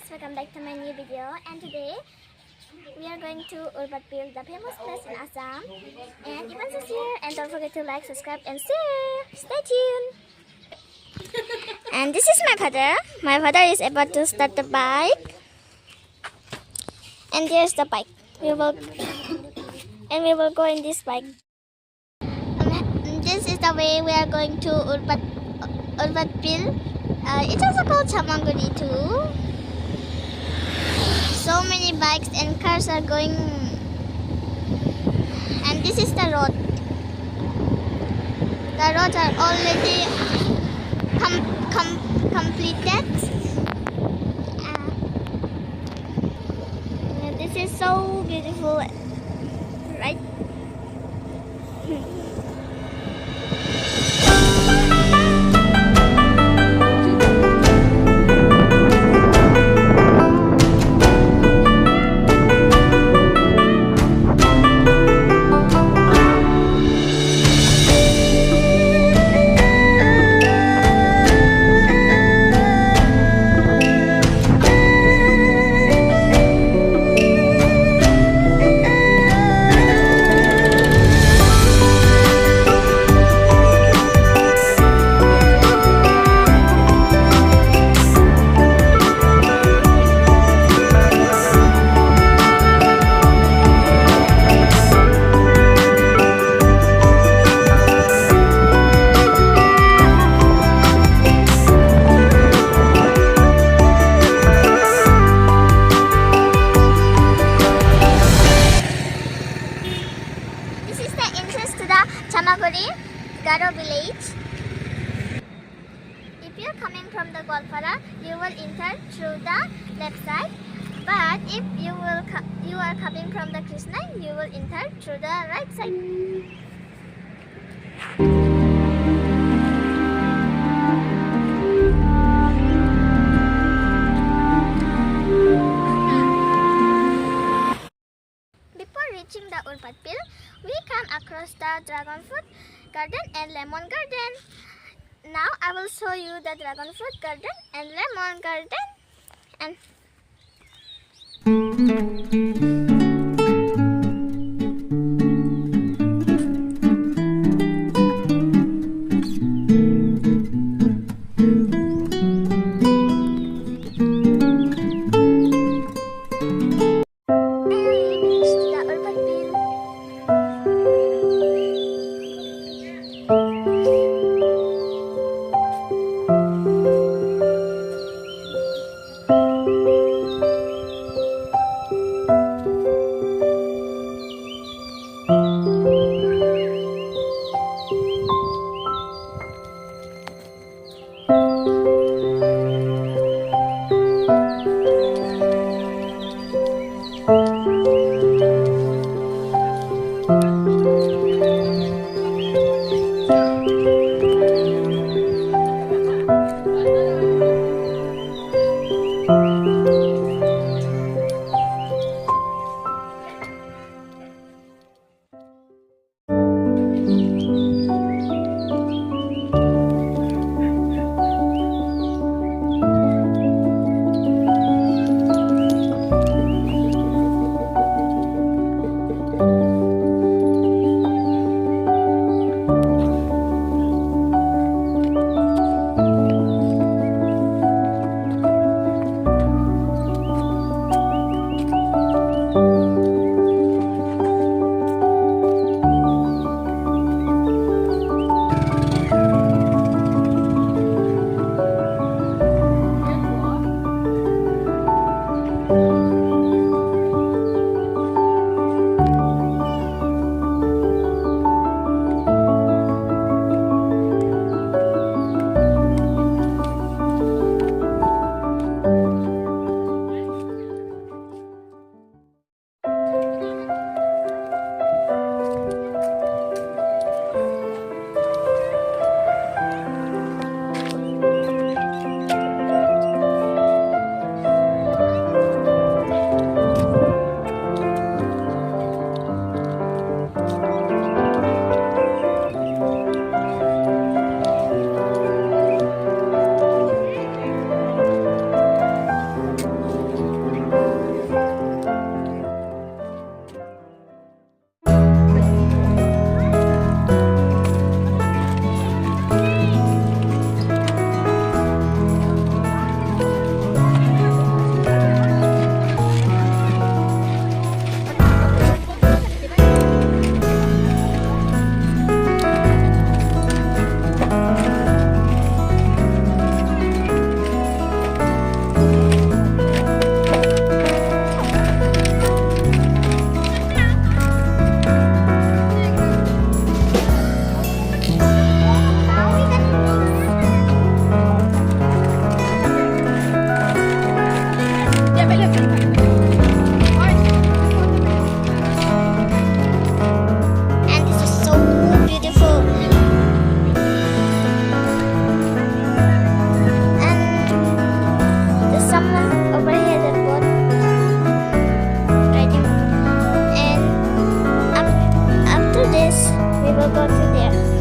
guys, welcome back to my new video. And today we are going to Urpad Bil, the famous place in Assam. And Ivan is here, and don't forget to like, subscribe and share. Stay tuned. And this is my father. My father is about to start the bike. And there's the bike. We will go in this bike. This is the way we are going to Urpad Bil. It's also called Chamaguri too. So many bikes and cars are going, and this is the road. The roads are already completed. This is so beautiful, right? Chamaguri, village. If you are coming from the Goalpara, you will enter through the left side. But if you are coming from the Krishna, you will enter through the right side. Reaching the Urpad Bil, we come across the dragon fruit garden and lemon garden. Now I will show you the dragon fruit garden and lemon garden. this, we will go to there.